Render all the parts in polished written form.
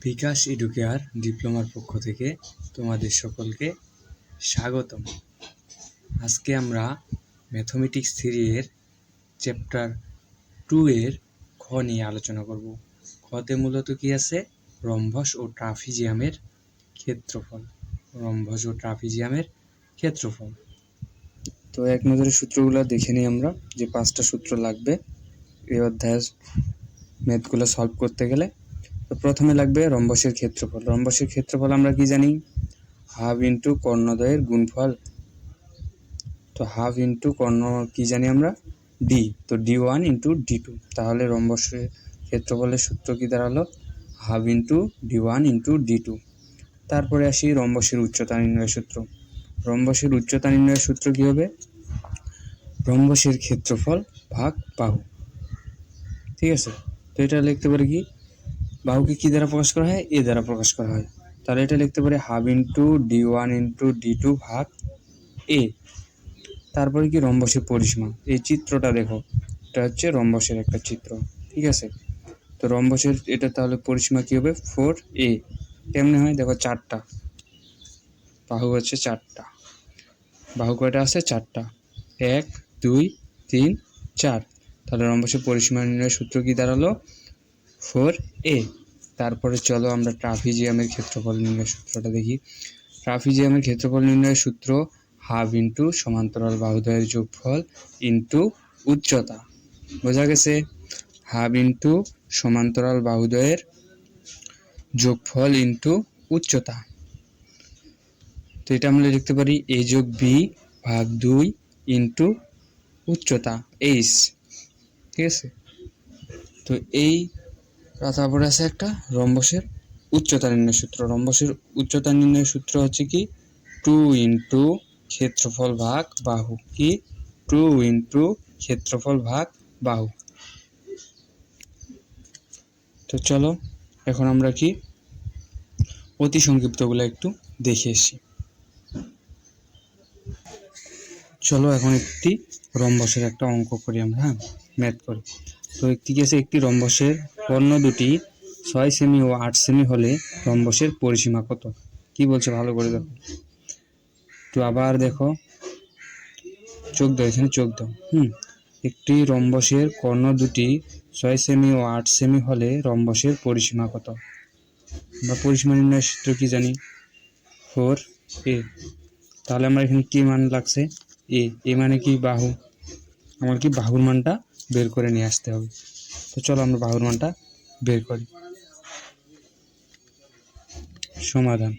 বিকাশ educare ডিপ্লোমার পক্ষ থেকে তোমাদের সকলকে স্বাগতম। আজকে আমরা ম্যাথমেটিক্স 3 এর চ্যাপ্টার 2 এর খ নিয়ে আলোচনা করব। খতে মূলত কি আছে? রম্বস ও ট্রাপিজিয়ামের ক্ষেত্রফল। রম্বস ও ট্রাপিজিয়ামের ক্ষেত্রফল। তো এক নজরে সূত্রগুলো দেখে নিই আমরা, যে 5টা সূত্র লাগবে এই অধ্যায়ের ম্যাথগুলো সলভ করতে গেলে। তো প্রথমে লাগবে রম্বসের ক্ষেত্রফল। রম্বসের ক্ষেত্রফল আমরা কি জানি? হাফ ইন্টু কর্ণদ্বয়ের গুণফল। তো হাফ ইন্টু কর্ণ কি জানি আমরা? ডি। তো D1 ইন্টু D2। তাহলে রম্বসের ক্ষেত্রফলের সূত্র কি দাঁড়ালো? Half into D1 into D2। তারপরে আসি রম্বসের উচ্চতা নির্ণয়ের সূত্র। রম্বসের উচ্চতা নির্ণয়ের সূত্র কি হবে? রম্বসের ক্ষেত্রফল ভাগ বাহু। ঠিক আছে, তো এটা লিখতে পারি কি? বাহুকে কি দ্বারা প্রকাশ করা হয়? এ দ্বারা প্রকাশ করা হয়। তাহলে এটা লিখতে পারি half into D1 into D2 ভাগ এ। তারপরে কি? রম্বসের পরিসীমা। এই চিত্রটা দেখো, এটা হচ্ছে রম্বসের একটা চিত্র। ঠিক আছে, তো রম্বসের এটা তাহলে পরিসীমা কি হবে? 4a। কেমনে হয় দেখো, 4টা বাহু হচ্ছে 4টা। বাহু কয়টা আছে? 4টা। 1 2 3 4। তাহলে রম্বসের পরিসীমা নির্ণয়ের সূত্র কি দাঁড়ালো? 4a। তারপরে চলো আমরা ট্রাপিজিয়ামের ক্ষেত্রফল নির্ণয়ের সূত্রটা দেখি। ট্রাপিজিয়ামের ক্ষেত্রফল নির্ণয়ের সূত্র হাফ ইন্টু সমান্তরাল বাহুদ্বয়ের যোগফল ইন্টু উচ্চতা। বোঝা গেছে? হাফ ইন্টু সমান্তরাল বাহুদ্বয়ের যোগফল ইন্টু উচ্চতা। তো এটা আমরা লিখতে পারি a যোগ b ভাগ 2 ইন্টু উচ্চতা h। ঠিক আছে, তো এই তারপরে আছে একটা রম্বসের উচ্চতা নির্ণয়ের সূত্র। রম্বসের উচ্চতা নির্ণয়ের সূত্র হচ্ছে কি? 2 ইন্টু ক্ষেত্রফল ভাগ বাহু। কি? 2 ইন্টু ক্ষেত্রফল ভাগ বাহু। তো চলো এখন আমরা কি অতি সংক্ষিপ্তগুলো একটু দেখে এসি। চলো এখন একটি রম্বসের একটা অঙ্ক করি আমরা। ম্যাথ করি। তো একটি আছে, একটি রম্বসের কর্ণ দুটি 6 সেমি ও 8 সেমি হলে রম্বসের পরিসীমা কত? কি বলছে ভালো করে দেখো। তো আবার দেখো, চোখ দাও, এখানে চোখ দাও। একটি রম্বসের কর্ণ দুটি 6 সেমি ও 8 সেমি হলে রম্বসের পরিসীমা কত? আমরা পরিসীমা নির্ণয়ের সূত্র কি জানি? 4a। তাহলে আমরা এখানে কি মান লাগছে? এ মানে কি? বাহু। আমার কি বাহুর মানটা বের করে নিয়ে আসতে হবে। তো চলো আমরা বাহুর মানটা বের করি। সমাধান।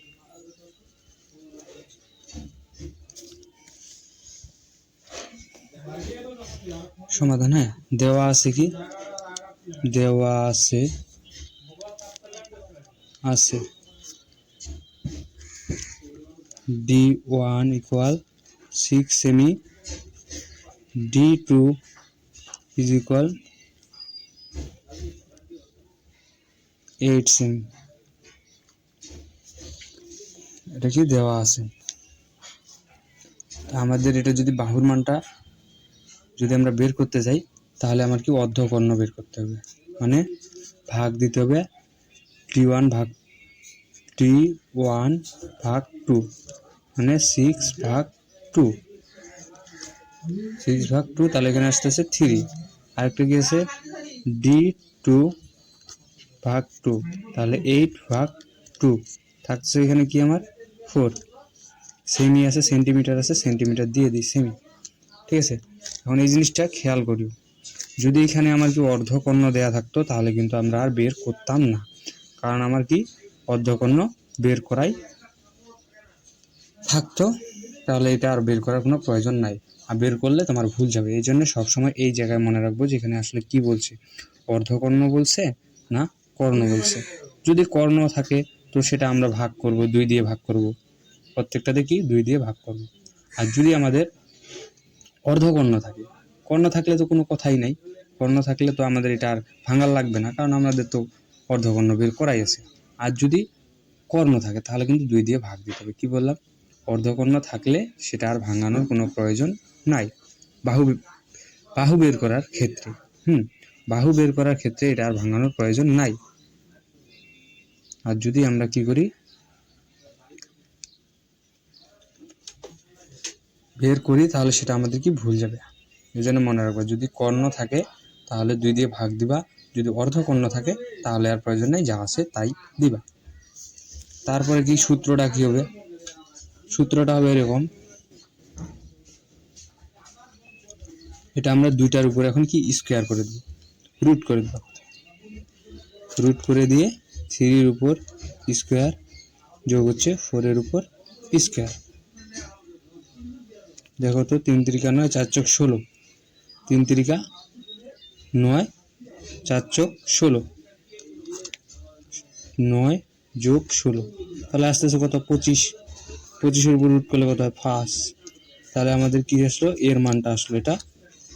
সমাধান, হ্যাঁ, দেওয়া আছে কি? দেওয়া আছে D1 equal 6 semi, D2 is equal 8 semi. এটা কি দেওয়া আছে? আমাদের এটা যদি বাহুর মানটা যদি আমরা বের করতে যাই, তাহলে আমার কি অর্ধকর্ণ বের করতে হবে, মানে ভাগ দিতে হবে D1 ভাগ 2, মানে 6 ভাগ 2। তাহলে এখানে আসতেছে 3। আরেকটা কি আছে? D2 ভাগ 2, তাহলে 8 ভাগ 2 থাকছে এখানে কি আমার? 4। সেমি আছে, সেন্টিমিটার আছে, সেন্টিমিটার দিয়ে দিই সেমি। ঠিক আছে, এখন এই জিনিসটা খেয়াল করি, যদি এখানে আমার কি অর্ধকর্ণ দেয়া থাকতো তাহলে কিন্তু আমরা আর বের করতাম না, কারণ আমার কি অর্ধকর্ণ বের করাই থাকতো, তাহলে এটা আর বের করার কোনো প্রয়োজন নাই। আর বের করলে তোমার ভুল যাবে। এই জন্য সবসময় এই জায়গায় মনে রাখবো যে এখানে আসলে কি বলছে, অর্ধকর্ণ বলছে না কর্ণ বলছে। যদি কর্ণ থাকে তো সেটা আমরা ভাগ করব, 2 দিয়ে ভাগ করব, প্রত্যেকটাতে কি 2 দিয়ে ভাগ করব। আর যদি আমাদের অর্ধকর্ণ থাকে, কর্ণ থাকলে তো কোনো কথাই নাই। কর্ণ থাকলে তো আমাদের এটা আর ভাঙার লাগবে না, কারণ আমাদের তো অর্ধকর্ণ বের করাই আছে। আর যদি কর্ণ থাকে তাহলে কিন্তু 2 দিয়ে ভাগ দিতে হবে। কি বললাম? অর্ধকর্ণ থাকলে সেটা আর ভাঙানোর কোনো প্রয়োজন নাই বাহু বের করার ক্ষেত্রে। বাহু বের করার ক্ষেত্রে এটা আর ভাঙানোর প্রয়োজন নাই। আর যদি আমরা কি করি বের করি তাহলে সেটা আমাদের কি ভুল যাবে। এই জন্য মনে রাখবা, যদি কর্ণ থাকে তাহলে 2 দিয়ে ভাগ দিবা, যদি অর্ধকর্ণ থাকে তাহলে আর প্রয়োজন নেই, যা আছে তাই দিবা। তারপরে কি সূত্রটা কি হবে? সূত্রটা হবে এরকম, এটা আমরা 2টার উপর এখন কি স্কোয়ার করে দেব, রুট করে দেব। রুট করে দিয়ে 3-এর উপর স্কোয়ার যোগ হচ্ছে 4-এর উপর স্কোয়ার। দেখো তো 3 3 9, 4 চক 16, 3 3 9, 4 চক 16, 9 যোগ 16, তাহলে আস্তে আস্তে কত 25, 25-এর উপর রুট করলে কত হয় 5। তাহলে আমাদের কি আসলো, এর মানটা আসলো, এটা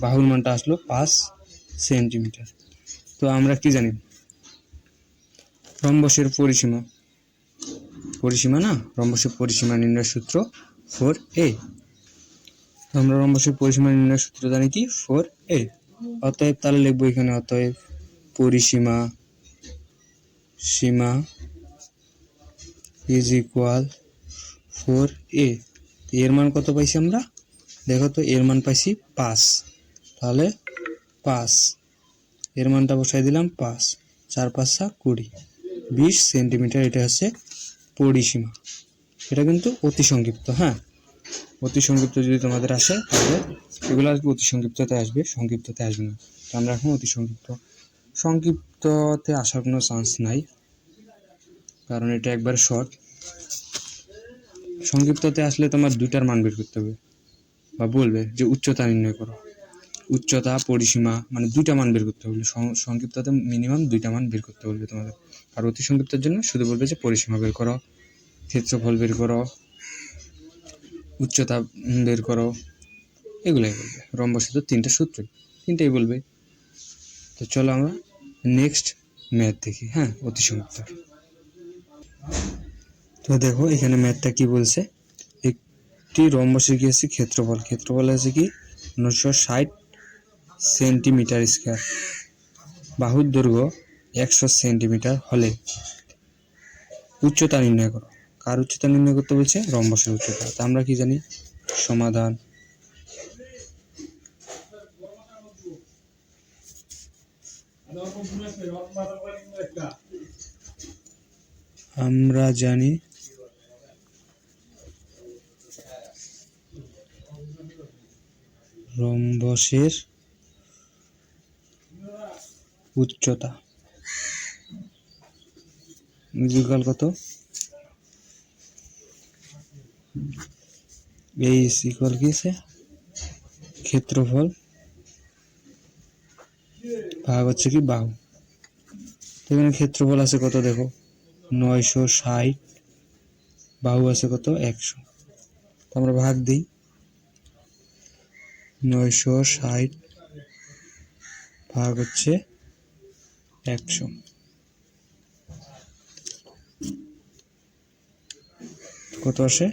বাহুর মানটা আসলো 5 সেন্টিমিটার। তো আমরা কি জানি, রম্বসের পরিসীমা না, রম্বসের পরিসীমা নির্ণয় সূত্র 4a। আমরা রম্বসের পরিসীমা নির্ণয় সূত্র জানি কি 4a। অতএব তাহলে লিখবো এখানে, অতএব পরিসীমা ইজ ইকুয়াল 4a। এর মান কত পাইছি আমরা, দেখো তো, এর মান পাইছি 5। তাহলে 5, এর মানটা বসাই দিলাম 5, 4 5 20, 20 সেন্টিমিটার। এটা হচ্ছে পরিসীমা। এটা কিন্তু অতি সংক্ষিপ্ত। হ্যাঁ, অতি সংক্ষিপ্ত যদি তোমাদের আসে তাহলে এগুলো আর কি অতি সংক্ষিপ্ততে আসবে, সংক্ষিপ্ততে আসবে না। তো আমরা এখন অতি সংক্ষিপ্ততে আসার কোনো চান্স নাই, কারণ এটা একবার শর্ট। সংক্ষিপ্ততে আসলে তোমার 2টার মান বের করতে হবে, বা বলবে যে উচ্চতা নির্ণয় করো, উচ্চতা পরিসীমা মানে 2টা মান বের করতে হবে। সংক্ষিপ্ততে মিনিমাম 2টা মান বের করতে বলবে তোমাদের। আর অতি সংক্ষিপ্তের জন্য শুধু বলবে যে পরিসীমা বের করো, ক্ষেত্রফল বের করো, উচ্চতা বের করো, এগুলাই বলবে। রম্বসের তো 3টা সূত্র, 3টাই বলবে। তো চলো আমরা নেক্সট ম্যাথ দেখি। হ্যাঁ, অতি সংক্ষিপ্ত। তো দেখো এখানে ম্যাথটা কি বলছে, একটি রম্বসের কি আছে ক্ষেত্রফল আছে কি 960 সেন্টিমিটার স্কয়ার, বাহুর দৈর্ঘ্য 100 সেন্টিমিটার হলে উচ্চতা নির্ণয় করো। কার উচ্চতা নির্ণয় করতে বলছে? রম্বসের উচ্চতা। তা আমরা কি জানি, সমাধান। আমরা জানি রম্বসের উচ্চতা ইকুয়াল কত, এই ইকুয়াল কি আছে, ক্ষেত্রফল ভাগ হচ্ছে কি বাহু। এখানে ক্ষেত্রফল আছে কত দেখো 960, বাহু আছে কত 100। তো আমরা ভাগ দিই, 960 ভাগ হচ্ছে 100, কত আসে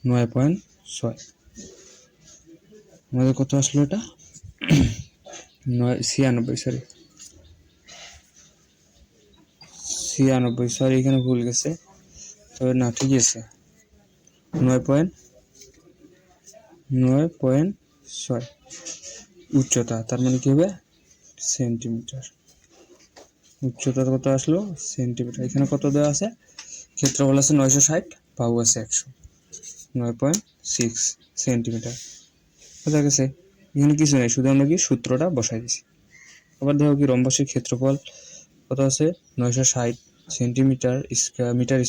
9.6। আমাদের কত আসলো এটা 96, সরি এখানে ভুল গেছে, তবে না ঠিক আছে 9.6 উচ্চতা। তার মানে কি হবে সেন্টিমিটার। উচ্চতা কত আসলো সেন্টিমিটার। এখানে কত দেওয়া আছে, ক্ষেত্রফল আছে 960, বাহু আছে 100, 9.6 সেন্টিমিটার। বোঝা গেছে? এখানে কিছু নেই, শুধু আমরা কি সূত্রটা বসাই দিছি। আবার দেখো কি রম্বসের ক্ষেত্রফল কত আছে 960 সেন্টিমিটার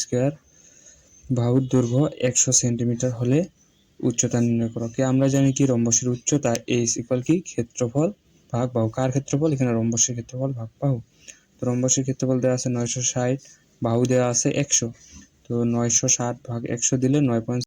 স্কয়ার, বাহুর দৈর্ঘ্য 100 সেন্টিমিটার হলে উচ্চতা নির্ণয় করো। কে আমরা জানি কি রম্বসের উচ্চতা এইচ ইকুয়াল কি ক্ষেত্রফল ভাগ বাহু। কার ক্ষেত্রফল? এখানে রম্বসের ক্ষেত্রফল ভাগ বাহু। তো রম্বসের ক্ষেত্রফল দেওয়া আছে 960, বাহু দেওয়া আছে 100। তো 960 ভাগ 100 দিলে 9.